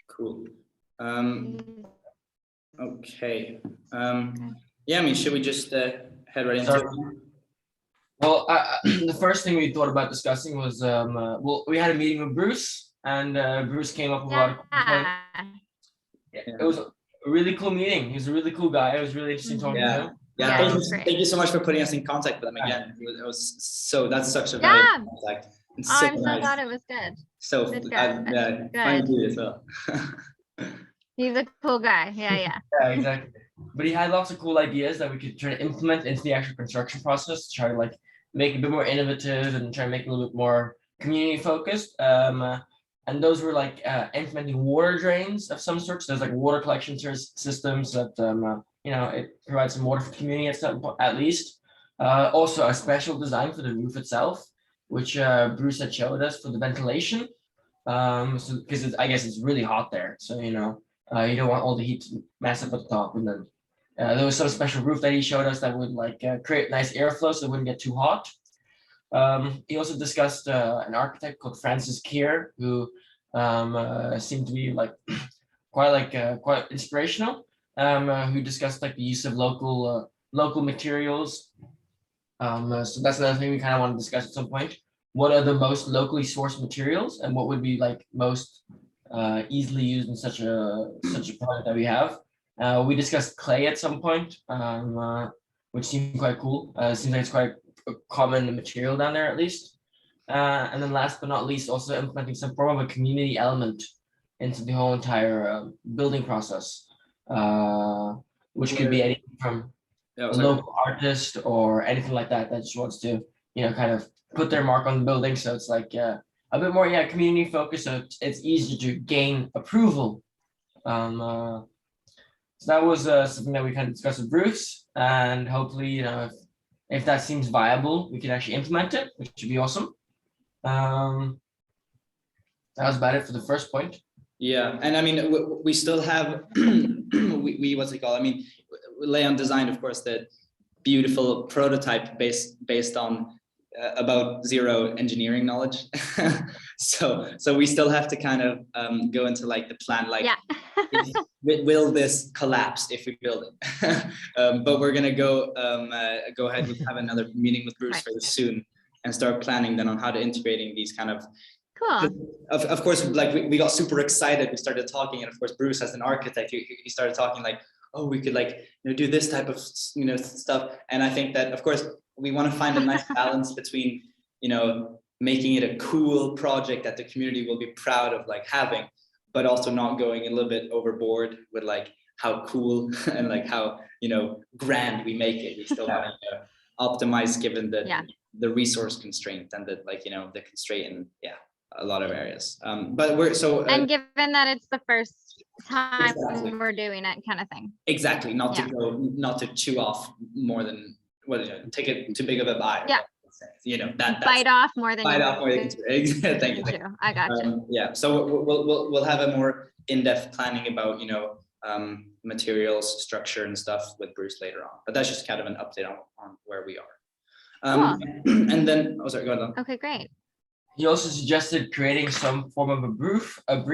Cool. Okay. Yeah, I mean, should we just head right into it? Well, the first thing we thought about discussing was, well, we had a meeting with Bruce, and Bruce came up with a lot of cool points. It was a really cool meeting. He was a really cool guy. It was really interesting talking to him. Yeah, thank you so much for putting us in contact with him again. It was so, that's such a valuable contact. I'm so glad it was good. So good. Fun to do as well. He's a cool guy. Yeah, exactly. But he had lots of cool ideas that we could try to implement into the actual construction process, try to like make it a bit more innovative and try to make it a little bit more community focused. And those were like implementing water drains of some sort. So there's like water collection systems that you know, it provides some water for the community at least. Also a special design for the roof itself, which Bruce had showed us for the ventilation. So because I guess it's really hot there, so you know, you don't want all the heat to mass up at the top. And then there was some special roof that he showed us that would like create nice airflow so it wouldn't get too hot. He also discussed an architect called Francis Keir, who seemed to be like quite inspirational. Who discussed like the use of local materials. So that's another thing we kind of want to discuss at some point. What are the most locally sourced materials, and what would be like most easily used in such a project that we have? We discussed clay at some point, which seemed quite cool. Seems like it's quite a common material down there at least. And then last but not least, also implementing some form of a community element into the whole entire building process, which could be anything from a local artist or anything like that just wants to, you know, kind of put their mark on the building. So it's like a bit more community focused, so it's easier to gain approval. So that was something that we kind of discussed with Bruce, and hopefully, you know, if that seems viable, we can actually implement it, which would be awesome. That was about it for the first point. Yeah, and I mean, we still have we what's it called? I mean, Leon designed, of course, the beautiful prototype based on about zero engineering knowledge. so we still have to kind of go into like the plan, like will this collapse if we build it? But we're gonna go ahead and have another meeting with Bruce very soon and start planning then on how to integrating these kind of. Cool. Of course, like we got super excited. We started talking, and of course, Bruce as an architect, he started talking like, oh, we could like, you know, do this type of, you know, stuff. And I think that, of course, we want to find a nice balance between, you know, making it a cool project that the community will be proud of like having, but also not going a little bit overboard with like how cool and like how, you know, grand we make it. We still want to optimize given the resource constraint and the, like, you know, the constraint in a lot of areas. But we're so and given that it's the first time we're doing it, kind of thing. Exactly, not to chew off more than take it too big of a bite. Yeah. You know, that's bite off more than Thank you. I got you. Yeah, so we'll have a more in-depth planning about, you know, materials, structure and stuff with Bruce later on. But that's just kind of an update on where we are. Cool. And then, oh sorry, go ahead. Okay, great. He also suggested creating some form of a brief, like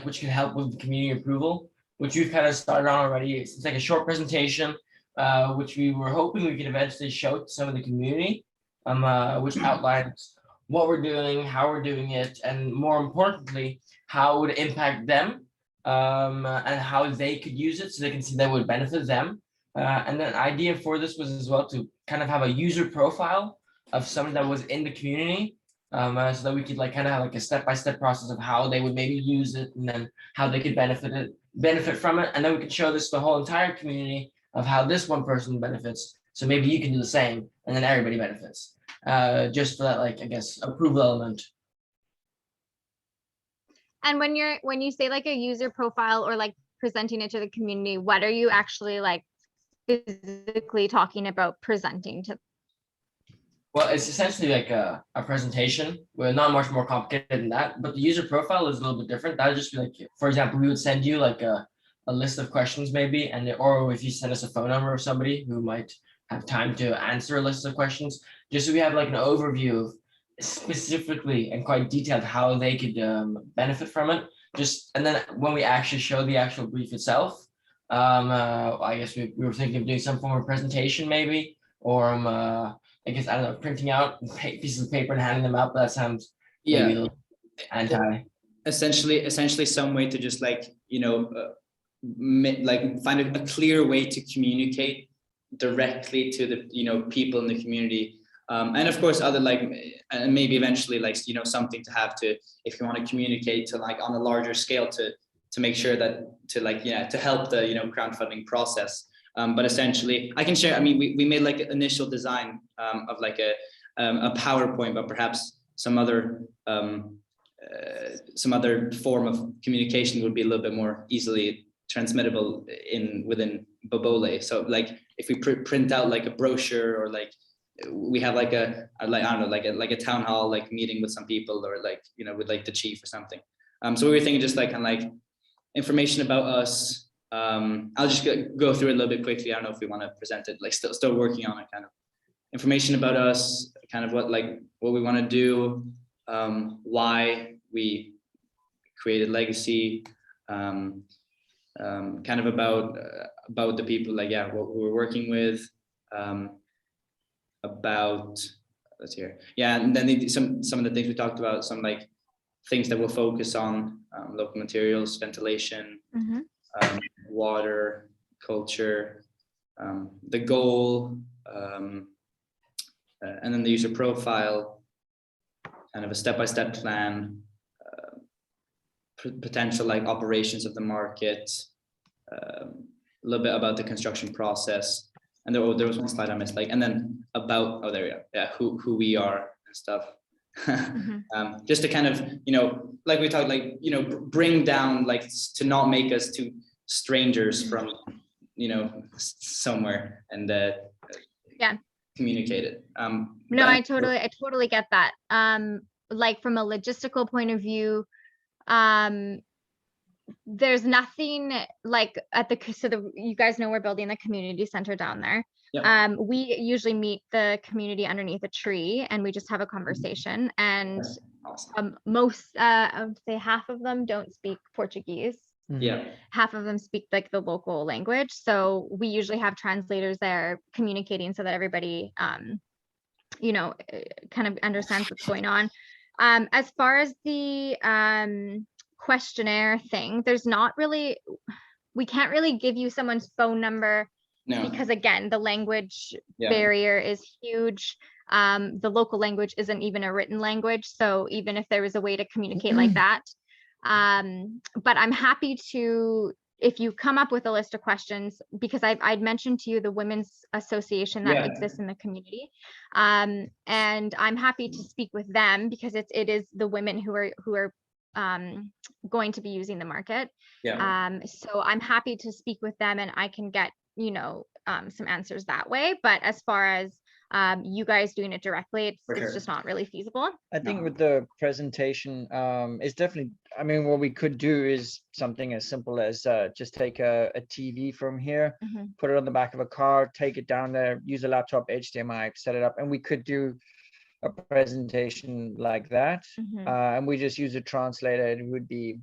which can help with community approval, which we've kind of started on already. It's like a short presentation, which we were hoping we could eventually show to some of the community, which outlines what we're doing, how we're doing it, and more importantly, how it would impact them, and how they could use it so they can see that would benefit them. And then an idea for this was as well to kind of have a user profile of someone that was in the community, so that we could like kind of have like a step-by-step process of how they would maybe use it and then how they could benefit from it. And then we could show this to the whole entire community of how this one person benefits. So maybe you can do the same and then everybody benefits. Just for that, like, I guess, approval element. And when you say like a user profile or like presenting it to the community, what are you actually like physically talking about presenting to? Well, it's essentially like a presentation. We're not much more complicated than that, but the user profile is a little bit different. That would just be like, for example, we would send you like a list of questions maybe, and or if you send us a phone number of somebody who might have time to answer a list of questions, just so we have like an overview of specifically and quite detailed how they could benefit from it. And then when we actually show the actual brief itself, I guess we were thinking of doing some form of presentation maybe, or I guess, I don't know, printing out pieces of paper and handing them out, but that sounds maybe a little anti. Essentially some way to just like, like find a clear way to communicate directly to the, people in the community. And of course, other like, and maybe eventually like, something to have to, if you want to communicate to like on a larger scale to make sure that to help the, crowdfunding process. But essentially I can share, I mean, we made like an initial design of like a PowerPoint, but perhaps some other form of communication would be a little bit more easily transmittable within Bobole. So like if we print out like a brochure, or like we have like I don't know, like a town hall like meeting with some people, or like with like the chief or something. So we were thinking just like kind of like information about us. I'll just go through it a little bit quickly. I don't know if we want to present it, like still working on it. Kind of information about us, kind of what we want to do, why we created Legacy, kind of about the people, like what we're working with, about, let's hear, and then some of the things we talked about, some like things that we'll focus on, local materials, ventilation, water, culture, the goal, and then the user profile, kind of a step-by-step plan, potential like operations of the market, a little bit about the construction process, and there was one slide I missed, like, and then about, oh there we go, who we are and stuff. Just to kind of, like we talked, like, bring down, like, to not make us two strangers from, somewhere, and communicate it. No, I totally get that. Like from a logistical point of view, there's nothing like you guys know we're building the community center down there. Yep. We usually meet the community underneath a tree and we just have a conversation, and awesome. Most I would say half of them don't speak Portuguese. Yeah, half of them speak like the local language, so we usually have translators there communicating so that everybody kind of understands what's going on. As far as the questionnaire thing, there's not really, we can't really give you someone's phone number. No. Because again, the language barrier is huge. The local language isn't even a written language, so even if there was a way to communicate like that, but I'm happy to, if you come up with a list of questions, because I'd mentioned to you the women's association that exists in the community, and I'm happy to speak with them because it is the women who are going to be using the market. So I'm happy to speak with them, and I can get some answers that way. But as far as you guys doing it directly, it's just not really feasible. I think with the presentation, it's definitely, I mean, what we could do is something as simple as just take a TV from here, put it on the back of a car, take it down there, use a laptop, HDMI, set it up, and we could do a presentation like that. And we just use a translator. It would be,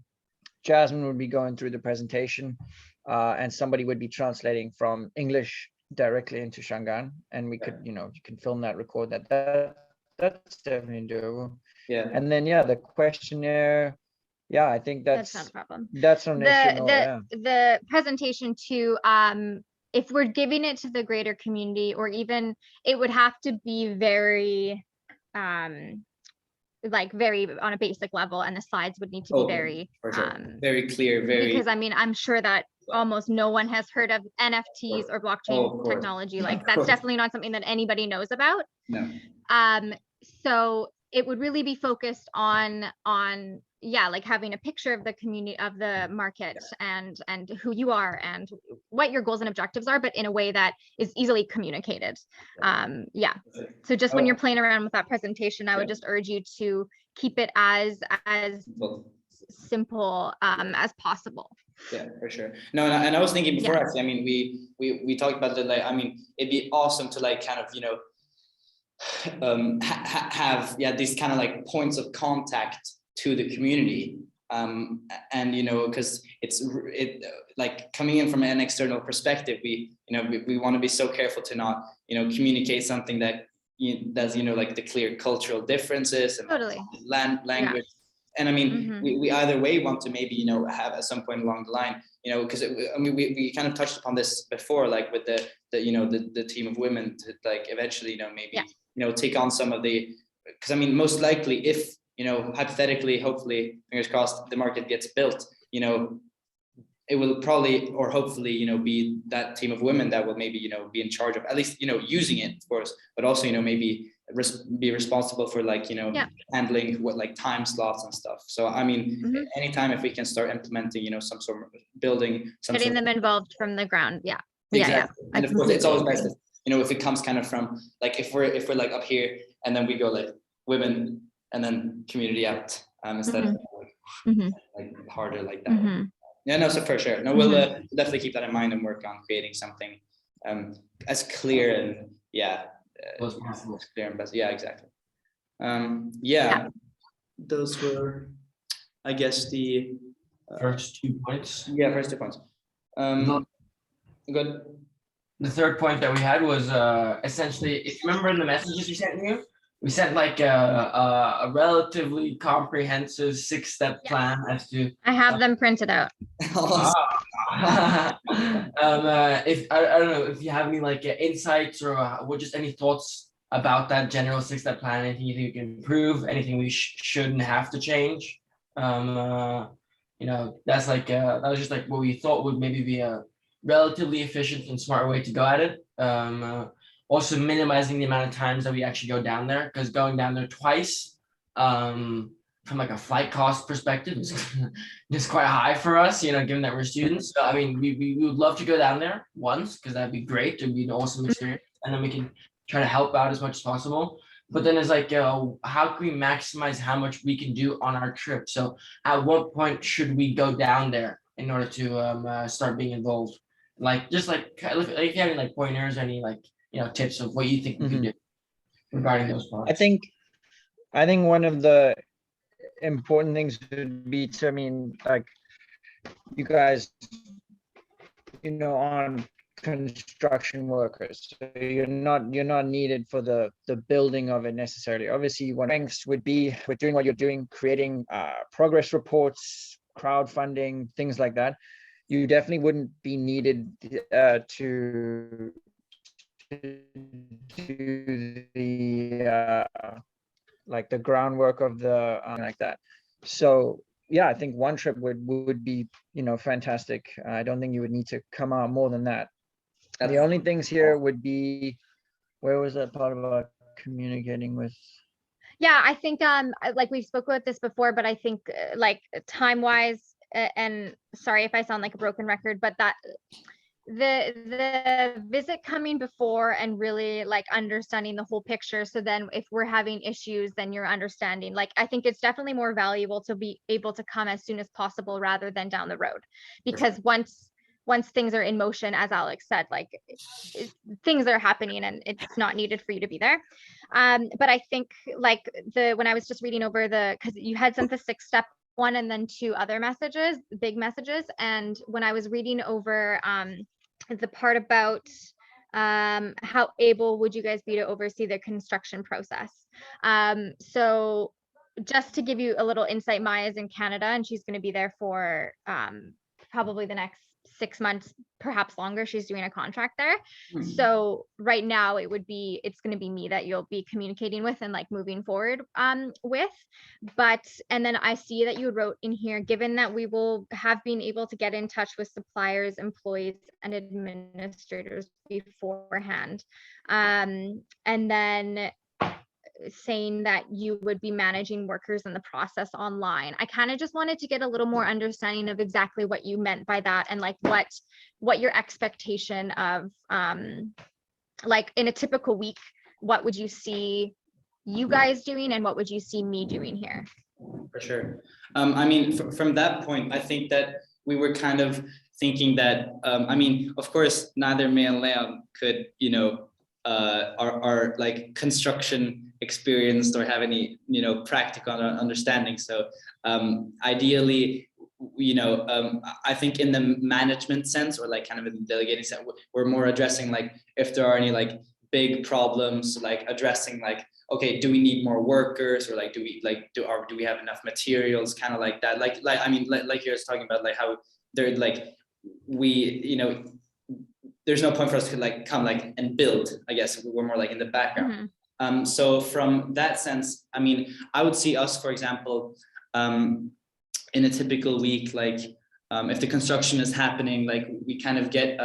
Jasmine would be going through the presentation, and somebody would be translating from English directly into Shangaan, and we could, you can film that, record that. That's definitely doable. And then the questionnaire, I think that's not a problem. That's not an issue. The presentation too, if we're giving it to the greater community, or even it would have to be very very on a basic level, and the slides would need to be very very clear, because I mean, I'm sure that almost no one has heard of NFTs or blockchain technology. Like that's definitely not something that anybody knows about. No. So it would really be focused on like having a picture of the community, of the market, and who you are and what your goals and objectives are, but in a way that is easily communicated. So just when you're playing around with that presentation, I would just urge you to keep it as simple as possible. Yeah, for sure. No, and I was thinking before, actually, I mean, we talked about it, like, I mean, it'd be awesome to like kind of, have these kind of like points of contact to the community. And because like coming in from an external perspective, we want to be so careful to not communicate something that that's like the clear cultural differences and totally language. And I mean, we either way want to maybe have at some point along the line, because we kind of touched upon this before, like with the team of women to like eventually maybe take on some of the, because I mean most likely if hypothetically, hopefully, fingers crossed, the market gets built, it will probably, or hopefully, be that team of women that will maybe, be in charge of at least, using it, of course, but also, maybe be responsible for like, handling what like time slots and stuff. So, I mean, anytime if we can start implementing, some sort of building, getting them involved from the ground. Yeah. Exactly. Yeah. And of course, it's always nice that, if it comes kind of from like, if we're like up here and then we go like women and then community out instead of like harder like that. Yeah, no, so for sure. No, we'll definitely keep that in mind and work on creating something as clear and as clear and best. Yeah, exactly. Those were, I guess, the first 2 points. Yeah, first 2 points. Good. The third point that we had was essentially, if you remember in the messages we sent you, we sent like a relatively comprehensive 6-step plan as to. I have them printed out. If I don't know if you have any like insights or what, just any thoughts about that general 6-step plan, anything you think you can improve, anything we shouldn't have to change. That's like that was just like what we thought would maybe be a relatively efficient and smart way to go at it. Also minimizing the amount of times that we actually go down there, because going down there twice from like a flight cost perspective is quite high for us, given that we're students. So I mean, we would love to go down there once, because that'd be great. It'd be an awesome experience, and then we can try to help out as much as possible. But then it's like, how can we maximize how much we can do on our trip? So at what point should we go down there in order to start being involved? Like, just like if you have any like pointers, any like tips of what you think we can do regarding those parts. I think one of the important things would be to, I mean, like, you guys, on construction workers, so you're not needed for the building of it necessarily. Obviously, one strengths would be with doing what you're doing, creating progress reports, crowdfunding, things like that. You definitely wouldn't be needed to do the like the groundwork of the like that. So yeah, I think one trip would be fantastic. I don't think you would need to come out more than that. The only things here would be, where was that part about communicating with? Yeah, I think like we spoke about this before, but I think like time wise, and sorry if I sound like a broken record, but that the visit coming before and really like understanding the whole picture, so then if we're having issues, then you're understanding. Like, I think it's definitely more valuable to be able to come as soon as possible rather than down the road, because once things are in motion, as Alex said, like things are happening and it's not needed for you to be there. But I think like when I was just reading over because you had sent the 6-step one and then 2 other messages, big messages, and when I was reading over the part about how able would you guys be to oversee the construction process. So just to give you a little insight, Maya's in Canada and she's going to be there for probably the next 6 months, perhaps longer. She's doing a contract there. So right now it's going to be me that you'll be communicating with and like moving forward with. And then I see that you wrote in here, given that we will have been able to get in touch with suppliers, employees, and administrators beforehand. And then saying that you would be managing workers in the process online. I kind of just wanted to get a little more understanding of exactly what you meant by that, and like what your expectation of like in a typical week, what would you see you guys doing and what would you see me doing here? For sure. I mean, from that point, I think that we were kind of thinking that, I mean, of course, neither me and Leon could, are like construction experienced or have any, you know, practical understanding. So ideally, you know, I think in the management sense, or like kind of in the delegating sense, we're more addressing like if there are any like big problems, like addressing like, okay, do we need more workers, or like do we have enough materials, kind of like that. Like I mean, like you're talking about like how they're like, we, you know, there's no point for us to like come like and build. I guess we're more like in the background. So from that sense, I mean, I would see us, for example, in a typical week, like if the construction is happening, like we kind of get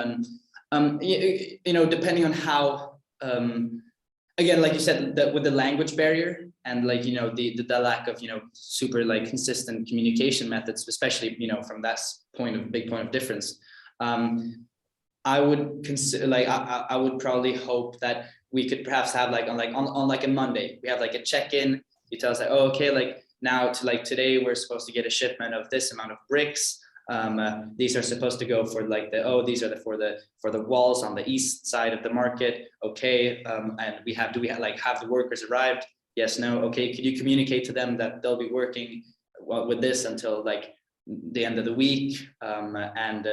you know, depending on how, again, like you said, that with the language barrier and like, you know, the lack of, you know, super like consistent communication methods, especially, you know, from that big point of difference, I would consider like I would probably hope that we could perhaps have like on like a Monday, we have like a check-in. You tell us like, oh, okay, like now to like today we're supposed to get a shipment of this amount of bricks. These are supposed to go for like these are for the walls on the east side of the market. Okay, and do we have the workers arrived? Yes, no. Okay, could you communicate to them that they'll be working with this until like the end of the week, and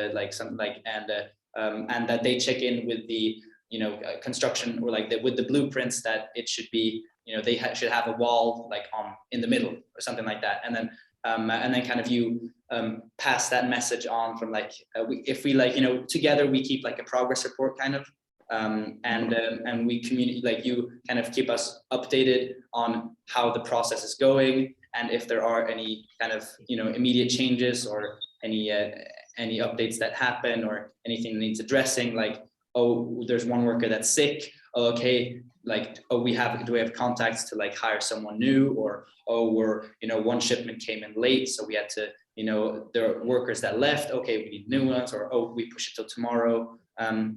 that they check in with the, you know, construction, or like with the blueprints, that it should be, you know, they should have a wall like in the middle or something like that. And then kind of you pass that message on from like, if we like, you know, together we keep like a progress report kind of, and we communicate, like you kind of keep us updated on how the process is going, and if there are any kind of, you know, immediate changes or any updates that happen or anything that needs addressing, like, oh, there's one worker that's sick. Oh, okay, like, oh, do we have contacts to like hire someone new, or oh, you know, one shipment came in late, so we had to, you know, there are workers that left. Okay, we need new ones, or oh, we push it till tomorrow.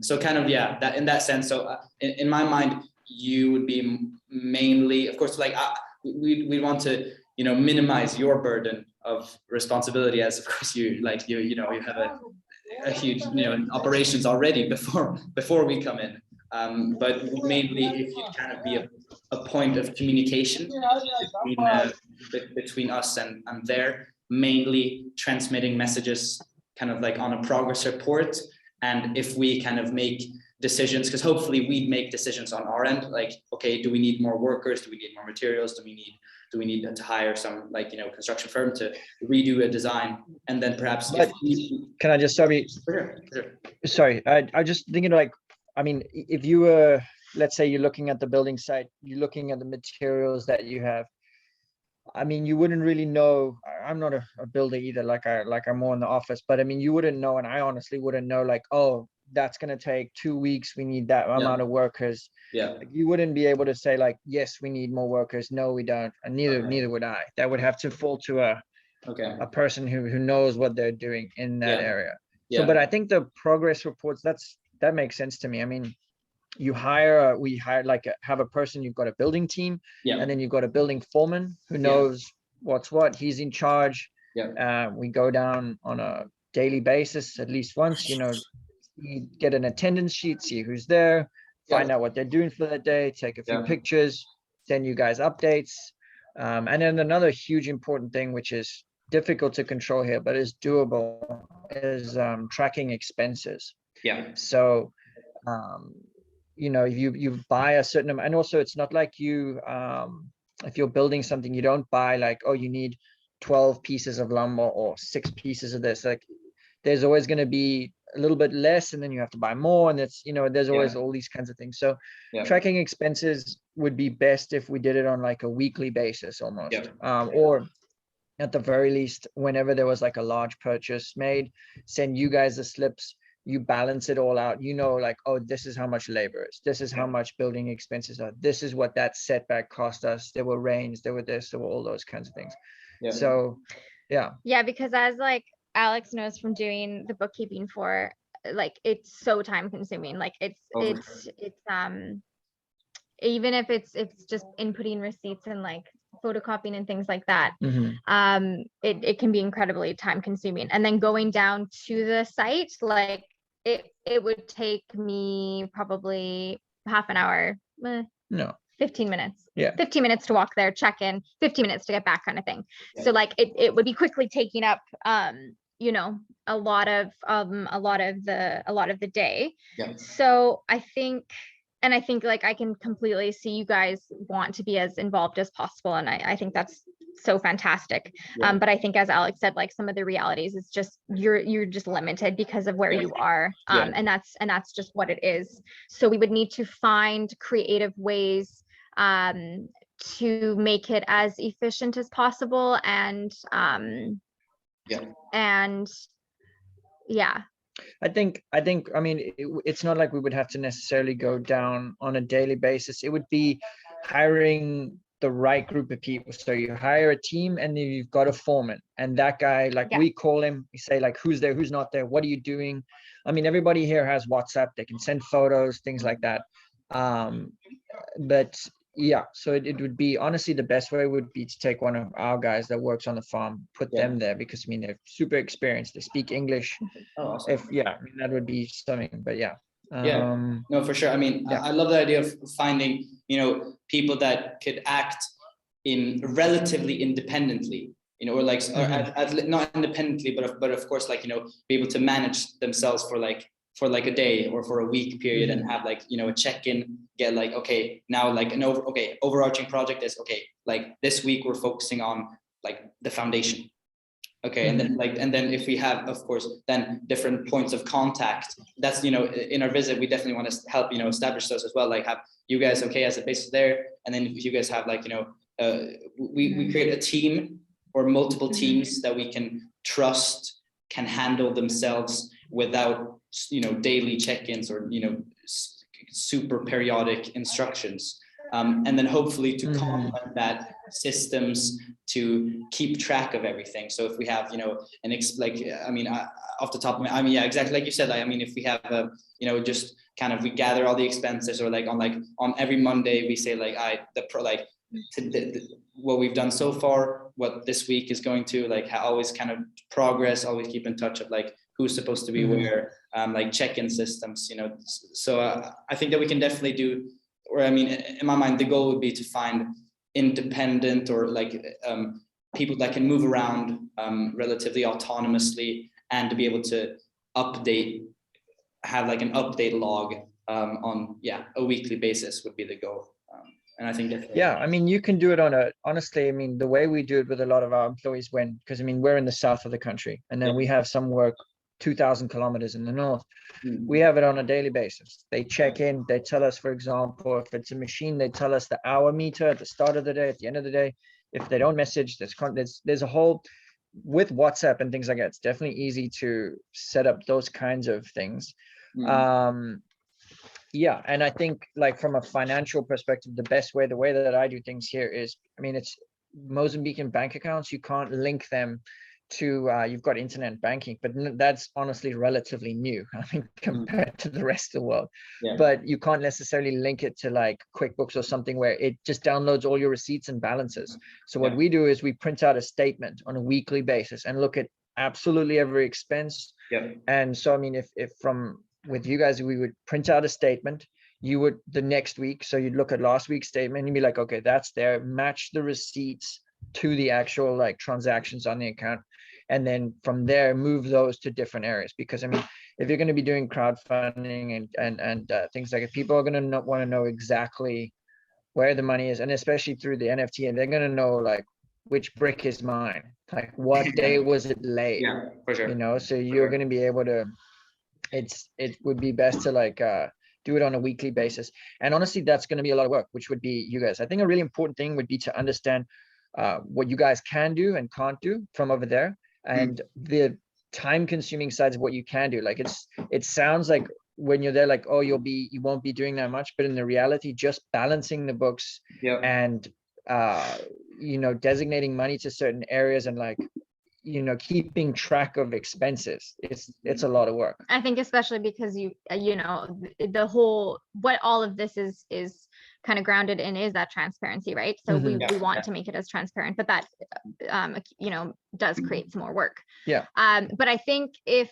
So kind of, yeah, that in that sense. So in my mind, you would be mainly, of course, like we want to, you know, minimize your burden of responsibility, as of course you know, you have a huge, you know, operations already before we come in. But mainly if you kind of be a point of communication between us and there, mainly transmitting messages kind of like on a progress report. And if we kind of make decisions, because hopefully we'd make decisions on our end, like, okay, do we need more workers? Do we need more materials? Do we need to hire some, like, you know, construction firm to redo a design? And then perhaps can I just, sorry. Sure. Sorry, I just thinking like, I mean, if you were, let's say you're looking at the building site, you're looking at the materials that you have. I mean, you wouldn't really know. I'm not a builder either, like I'm more in the office, but I mean, you wouldn't know, and I honestly wouldn't know, like, oh, that's gonna take 2 weeks. We need that amount of workers. Yeah. Like, you wouldn't be able to say like, yes, we need more workers. No, we don't, and neither would I. That would have to fall to a person who knows what they're doing in that area. So, but I think the progress reports, that makes sense to me. I mean, we hire like have a person, you've got a building team, and then you've got a building foreman who knows what's what. He's in charge. We go down on a daily basis, at least once, you know, you get an attendance sheet, see who's there, find out what they're doing for that day, take a few pictures, send you guys updates. And then another huge important thing, which is difficult to control here, but is doable, is tracking expenses. So you know, you buy a certain amount, and also it's not like you if you're building something, you don't buy like, oh, you need 12 pieces of lumber or 6 pieces of this. Like, there's always going to be a little bit less, and then you have to buy more, and it's, you know, there's always all these kinds of things. So tracking expenses would be best if we did it on like a weekly basis almost, or at the very least, whenever there was like a large purchase made, send you guys the slips. You balance it all out, you know, like, oh, this is how much labor is, this is how much building expenses are, this is what that setback cost us, there were rains, there were this, there were all those kinds of things. So because as like Alex knows from doing the bookkeeping for, like, it's so time consuming, like it's even if it's just inputting receipts and like photocopying and things like that, it can be incredibly time consuming. And then going down to the site, like it would take me probably half an hour, No. 15 minutes. Yeah. 15 minutes to walk there, check in, 15 minutes to get back, kind of thing. So like it would be quickly taking up you know, a lot of the day. So I think like I can completely see you guys want to be as involved as possible, and I think that's so fantastic. But I think, as Alex said, like some of the realities is just you're just limited because of where you are, and that's just what it is. So we would need to find creative ways to make it as efficient as possible, and I think, I mean, it's not like we would have to necessarily go down on a daily basis. It would be hiring the right group of people. So you hire a team and then you've got a foreman, and that guy, like we call him, we say like, who's there, who's not there, what are you doing? I mean, everybody here has WhatsApp, they can send photos, things like that. But yeah, so it would be, honestly, the best way would be to take one of our guys that works on the farm, put them there, because I mean, they're super experienced, they speak English. Awesome. I mean, that would be something. But no, for sure. I mean, I love the idea of finding, you know, people that could act in relatively independently, you know, or like not independently, but of course, like, you know, be able to manage themselves for like a day or for a week period, and have like, you know, a check-in, get like, okay, now like overarching project is, okay, like this week we're focusing on like the foundation. Okay, and then if we have, of course, then different points of contact, that's, you know, in our visit, we definitely want to help, you know, establish those as well, like have you guys, okay, as a basis there, and then if you guys have like, you know, we create a team or multiple teams that we can trust can handle themselves without, you know, daily check-ins or, you know, super periodic instructions. And then hopefully to complement that, systems to keep track of everything. So if we have, you know, off the top of my, I mean, yeah, exactly like you said. I mean, if we have you know, just kind of, we gather all the expenses, or like on every Monday we say like, what we've done so far, what this week is going to, like, always kind of progress, always keep in touch of like who's supposed to be where, like check-in systems, you know. So I think that we can definitely do, or I mean, in my mind, the goal would be to find independent or like people that can move around relatively autonomously, and to be able to have like an update log on a weekly basis would be the goal. And I think I mean, you can do it honestly, I mean, the way we do it with a lot of our employees, because I mean, we're in the south of the country, and then we have some work 2,000 kilometers in the north. We have it on a daily basis. They check in, they tell us, for example, if it's a machine, they tell us the hour meter at the start of the day, at the end of the day. If they don't message, there's a whole, with WhatsApp and things like that, it's definitely easy to set up those kinds of things. And I think, like, from a financial perspective, the way that I do things here is, I mean, it's Mozambican bank accounts. You can't link them to you've got internet banking, but that's honestly relatively new, I mean, compared to the rest of the world. But you can't necessarily link it to like QuickBooks or something where it just downloads all your receipts and balances. So what we do is we print out a statement on a weekly basis and look at absolutely every expense. And so I mean, if from with you guys, we would print out a statement, you would the next week, so you'd look at last week's statement and you'd be like, okay, that's there, match the receipts to the actual like transactions on the account, and then from there move those to different areas. Because I mean, if you're going to be doing crowdfunding and things like it, people are going to want to know exactly where the money is, and especially through the NFT, and they're going to know like which brick is mine, like what day was it laid, for sure, you know. So you're going to be able to, it would be best to like do it on a weekly basis. And honestly, that's going to be a lot of work, which would be you guys. I think a really important thing would be to understand what you guys can do and can't do from over there, and the time consuming sides of what you can do. Like it sounds like when you're there, like, oh, you won't be doing that much, but in the reality, just balancing the books and you know, designating money to certain areas and like, you know, keeping track of expenses, it's a lot of work. I think especially because you know, the whole, what all of this is kind of grounded in is that transparency, right? So we want to make it as transparent, but that you know, does create some more work. But I think if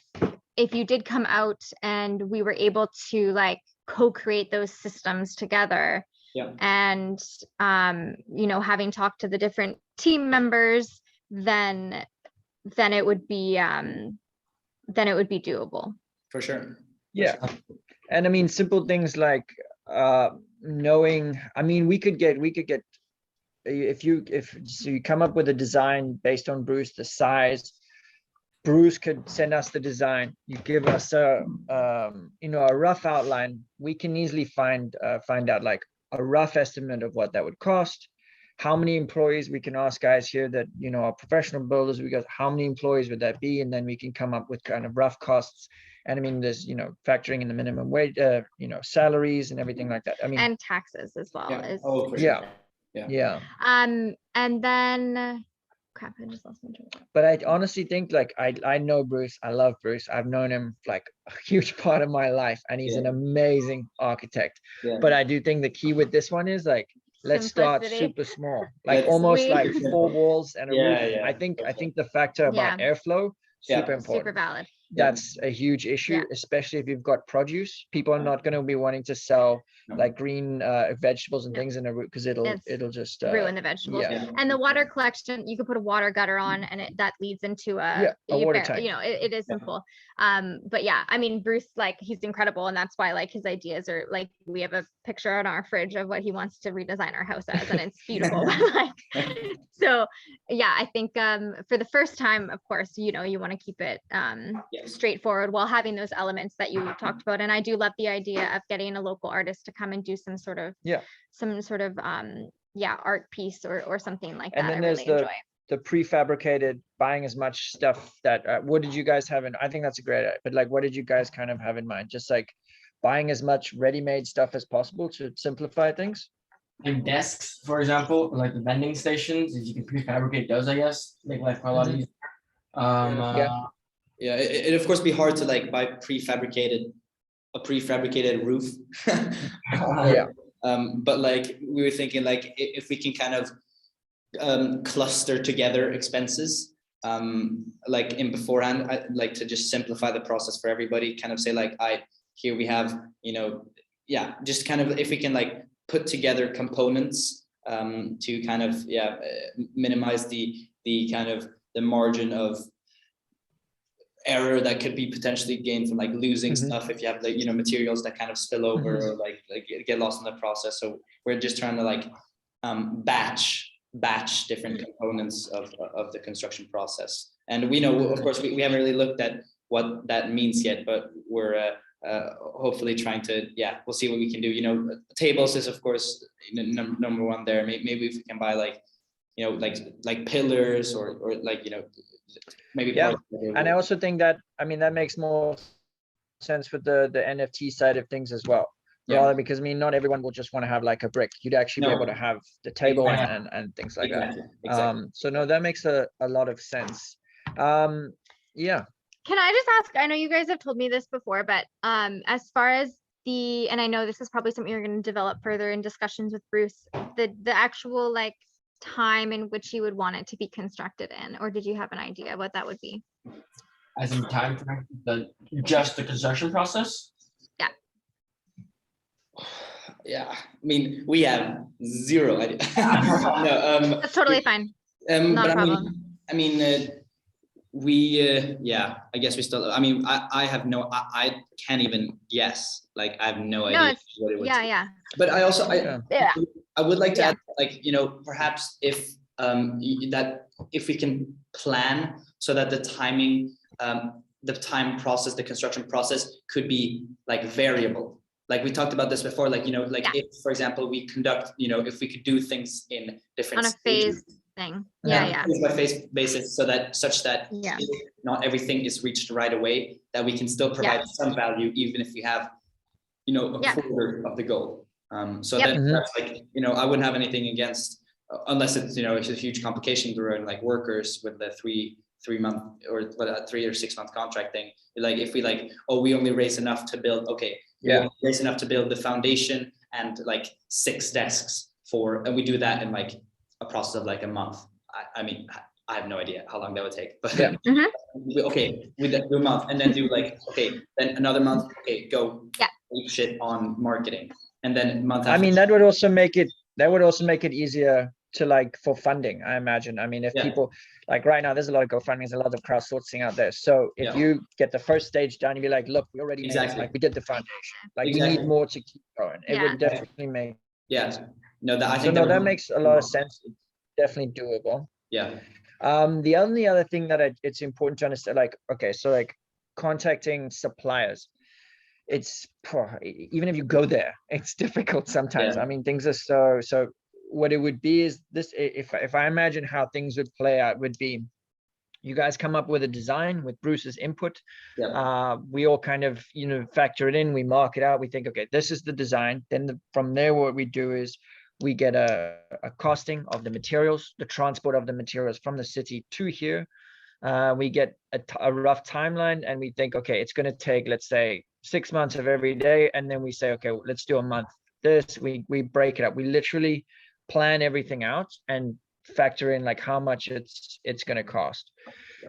you did come out and we were able to like co-create those systems together. Yeah. And you know, having talked to the different team members, then it would be doable. For sure. Yeah. And I mean, simple things like knowing, I mean, we could get if you come up with a design based on Bruce, the size, Bruce could send us the design. You give us a you know, a rough outline. We can easily find out like a rough estimate of what that would cost, how many employees. We can ask guys here that, you know, are professional builders. We got how many employees would that be, and then we can come up with kind of rough costs. And I mean, there's, you know, factoring in the minimum wage, you know, salaries and everything like that. I mean, and taxes as well. Yeah. Is, Oh, for yeah. sure. Yeah. Yeah. and then crap, I just lost my train of thought. But I honestly think, like, I know Bruce. I love Bruce. I've known him like a huge part of my life, and he's an amazing architect. Yeah. But I do think the key with this one is like, let's start Simplicity. super small, like Let's- almost like 4 walls and a Yeah, roof. yeah, I think okay. the factor about airflow, Yeah. super important. Super valid. That's a huge issue, especially if you've got produce. People are not going to be wanting to sell like green vegetables and things in a root, because it'll just ruin the vegetables. yeah. And the water collection, you could put a water gutter on, and that leads into a water tank. you know, it is simple. But yeah, I mean, Bruce, like, he's incredible, and that's why, like, his ideas are like, we have a picture on our fridge of what he wants to redesign our house as, and it's beautiful. Like, so yeah, I think for the first time, of course, you know, you want to keep it straightforward while having those elements that you talked about. And I do love the idea of getting a local artist to come and do some sort of art piece or something like that. And then I there's really enjoy. the prefabricated, buying as much stuff that what did you guys have in? I think that's a great idea, but like, what did you guys kind of have in mind? Just like buying as much ready-made stuff as possible to simplify things. Like desks, for example, like the vending stations, if you can prefabricate those, I guess, make life quite a lot easier. Yeah, it'd of course be hard to like buy a prefabricated roof. But like we were thinking, like if we can kind of cluster together expenses, like in beforehand, I like to just simplify the process for everybody. Kind of say like, here we have, you know, just kind of if we can like put together components to kind of minimize the kind of the margin of error that could be potentially gained from like losing stuff if you have like, you know, materials that kind of spill over or like get lost in the process. So we're just trying to like batch different components of the construction process. And we know, of course, we haven't really looked at what that means yet, but we're hopefully trying to, we'll see what we can do. You know, tables is of course number one there. Maybe if we can buy like, you know, like pillars or like, you know, maybe. And I also think that, I mean, that makes more sense for the NFT side of things as well. Rather, because I mean, not everyone will just want to have like a brick. You'd actually be able to have the table and things like that. So no, that makes a lot of sense. Can I just ask, I know you guys have told me this before, but as far as and I know this is probably something you're going to develop further in discussions with Bruce, the actual like time in which you would want it to be constructed in, or did you have an idea what that would be? As in time for just the construction process? I mean, we have zero idea. No, that's totally fine. Not a problem. I mean, I guess we still, I mean, I have no, I can't even guess. Like, I have no idea what it would take. But I also, I would like to add, like, you know, perhaps if if we can plan so that the timing, the construction process could be like variable. Like we talked about this before, like, you know, like if, for example, we conduct, you know, if we could do things in different on a phase thing. Phase by phase basis, so that not everything is reached right away, that we can still provide some value, even if we have, you know, a quarter of the goal. So that's like, you know, I wouldn't have anything against, unless it's, you know, it's a huge complication to run like workers with the 3 month or 3 or 6 month contract thing. Like if we like, we only raise enough to build, raise enough to build the foundation and like 6 desks and we do that in like a process of like a month. I mean, I have no idea how long that would take, but we do a month and then do like, then another month, go shit on marketing, and then month after. I mean, that would also make it easier to like for funding, I imagine. I mean, if people like right now, there's a lot of GoFundMe's, a lot of crowdsourcing out there. So if you get the first stage done, you'd be like, look, we already made it. Like we did the foundation. Like we need more to keep going. It would definitely make no, that I think so no, that makes a lot of sense. It's definitely doable. The only other thing that it's important to understand, like, okay, so like contacting suppliers, it's even if you go there, it's difficult sometimes. I mean, things are so what it would be is this, if I imagine how things would play out, would be you guys come up with a design with Bruce's input. We all kind of, you know, factor it in, we mark it out, we think, okay, this is the design. Then from there, what we do is we get a costing of the materials, the transport of the materials from the city to here. We get a rough timeline, and we think, okay, it's going to take, let's say, 6 months of every day. And then we say, okay, let's do a month. We break it up. We literally plan everything out and factor in like how much it's going to cost.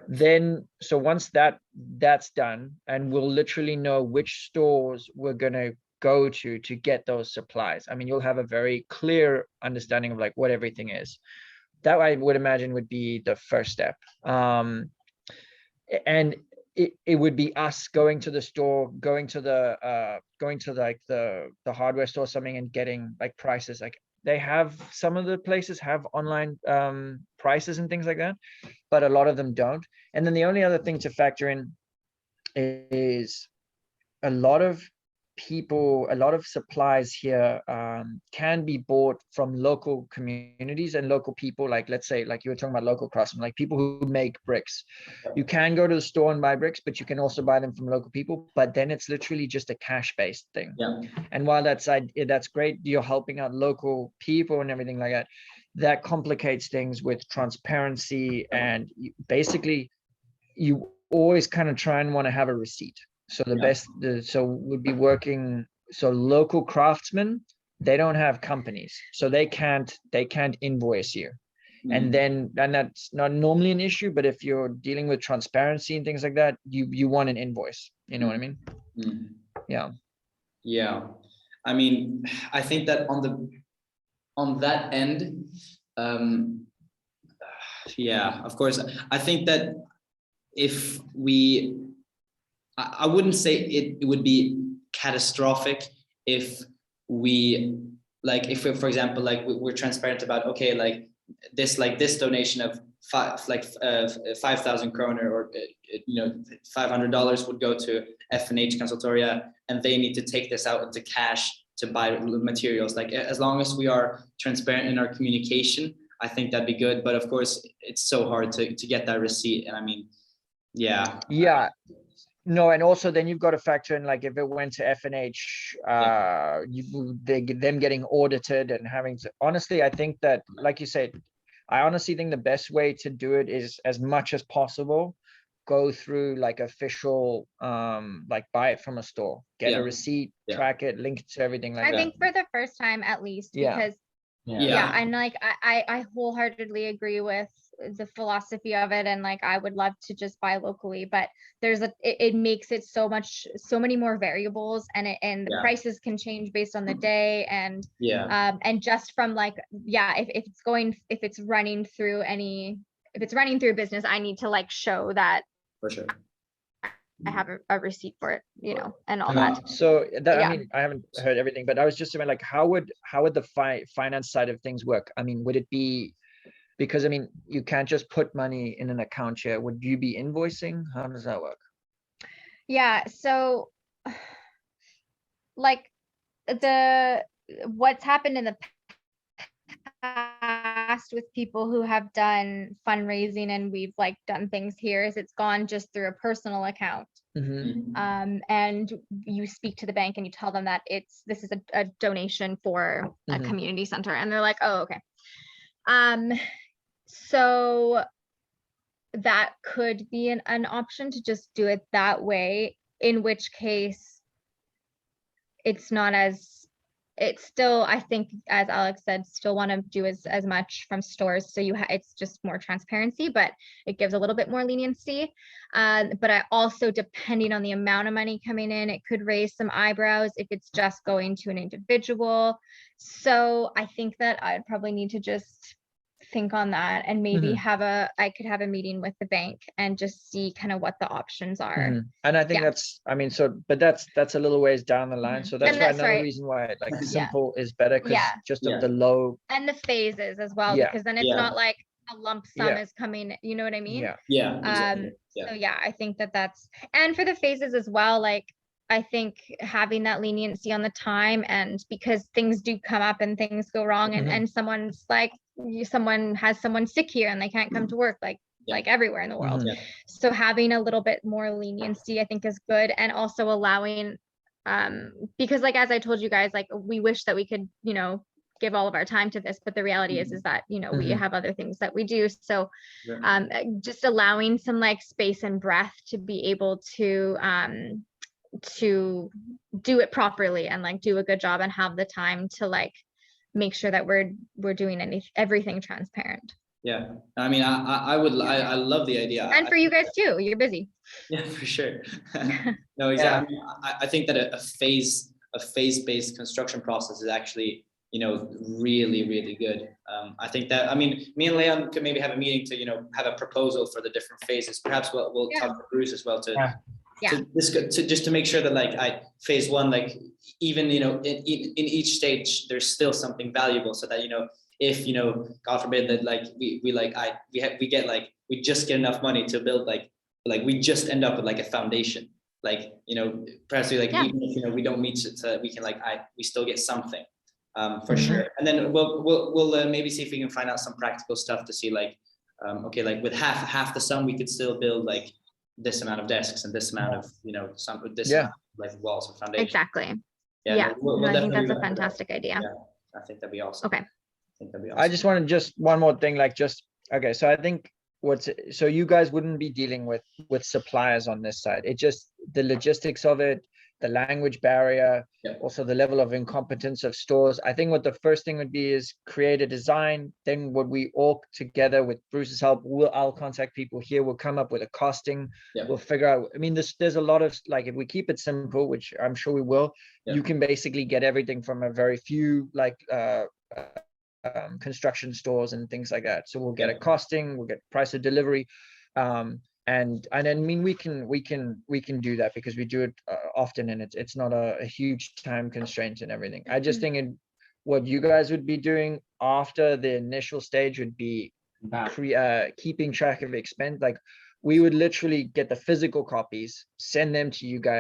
Then, so once that's done, and we'll literally know which stores we're going to go to get those supplies. I mean, you'll have a very clear understanding of like what everything is. That I would imagine would be the first step. And it would be us going to the store, going to like the hardware store or something, and getting like prices. Like they have, some of the places have online prices and things like that, but a lot of them don't. And then the only other thing to factor in is a lot of supplies here can be bought from local communities and local people. Like, let's say, like you were talking about local craftsmen, like people who make bricks. You can go to the store and buy bricks, but you can also buy them from local people. But then it's literally just a cash-based thing. And while that's great, you're helping out local people and everything like that, that complicates things with transparency. And basically, you always kind of try and want to have a receipt. So so we'd be working, so local craftsmen, they don't have companies, so they can't invoice you. And that's not normally an issue, but if you're dealing with transparency and things like that, you want an invoice, you know what I mean? I mean, I think that on that end, of course, I think that if I wouldn't say it would be catastrophic if we, like, if we, for example, like we're transparent about, okay, like this donation of 5,000 kroner, or $500 would go to F&H Consultoria, and they need to take this out into cash to buy materials. Like, as long as we are transparent in our communication, I think that'd be good. But of course, it's so hard to get that receipt. And I mean, no, and also then you've got to factor in, like, if it went to F&H, them getting audited and having to, honestly, I think that, like you said, I honestly think the best way to do it is, as much as possible, go through like official, like buy it from a store, get a receipt, track it, link it to everything like that. I think for the first time, at least, because and like I wholeheartedly agree with the philosophy of it, and like I would love to just buy locally, but it makes it so many more variables, and the prices can change based on the day, and just from like if it's running through a business, I need to like show that for sure I have a receipt for it, and all that. So that, I mean, I haven't heard everything, but I was just saying, like, how would the finance side of things work? I mean, would it be, because I mean, you can't just put money in an account here. Would you be invoicing? How does that work? Yeah, so like what's happened in the past with people who have done fundraising and we've like done things here is it's gone just through a personal account. And you speak to the bank and you tell them that this is a donation for a community center, and they're like, oh, okay. So that could be an option to just do it that way, in which case it's not as it's still, I think, as Alex said, still want to do as much from stores. So it's just more transparency, but it gives a little bit more leniency. But I also, depending on the amount of money coming in, it could raise some eyebrows if it's just going to an individual. So I think that I'd probably need to just think on that, and maybe I could have a meeting with the bank and just see kind of what the options are. And I think that's, I mean, so, but that's a little ways down the line. So that's why another reason why like simple is better, because just of the low, and the phases as well, because then it's not like a lump sum is coming, you know what I mean? Exactly. So I think that's, and for the phases as well, like I think having that leniency on the time, and because things do come up and things go wrong, and someone's like, someone has someone sick here and they can't come to work, like everywhere in the world. So having a little bit more leniency, I think, is good. And also allowing, because like, as I told you guys, like we wish that we could, give all of our time to this, but the reality is that, we have other things that we do. So just allowing some like space and breath to be able to do it properly and like do a good job, and have the time to like make sure that we're doing everything transparent. I mean, I love the idea, and for you guys too, you're busy. For sure. No, exactly. I think that a phase-based construction process is actually, really, really good. I think that, I mean, me and Leon could maybe have a meeting to, have a proposal for the different phases. Perhaps we'll talk to Bruce as well to just to make sure that like phase one, like even, in each stage, there's still something valuable, so that, if, God forbid that like we just get enough money to build like we just end up with like a foundation, like, perhaps we like, even if, we don't meet it, we can like, we still get something. For sure. And then we'll maybe see if we can find out some practical stuff to see like, okay, like with half the sum, we could still build like this amount of desks and this amount of, some with this amount of, like walls and foundation. Exactly. I think that's a fantastic idea. I think that'd be awesome. Okay. I just wanted just one more thing, like okay. So I think so you guys wouldn't be dealing with suppliers on this side. It just the logistics of it, the language barrier, also the level of incompetence of stores. I think what the first thing would be is create a design. Then what we all together with Bruce's help, I'll contact people here. We'll come up with a costing. We'll figure out. I mean, there's a lot of like, if we keep it simple, which I'm sure we will, you can basically get everything from a very few like construction stores and things like that. So we'll get a costing, we'll get price of delivery, and I mean we can do that because we do it often, and it's not a huge time constraint and everything. I just think what you guys would be doing after the initial stage would be keeping track of expense. Like we would literally get the physical copies, send them to you guys.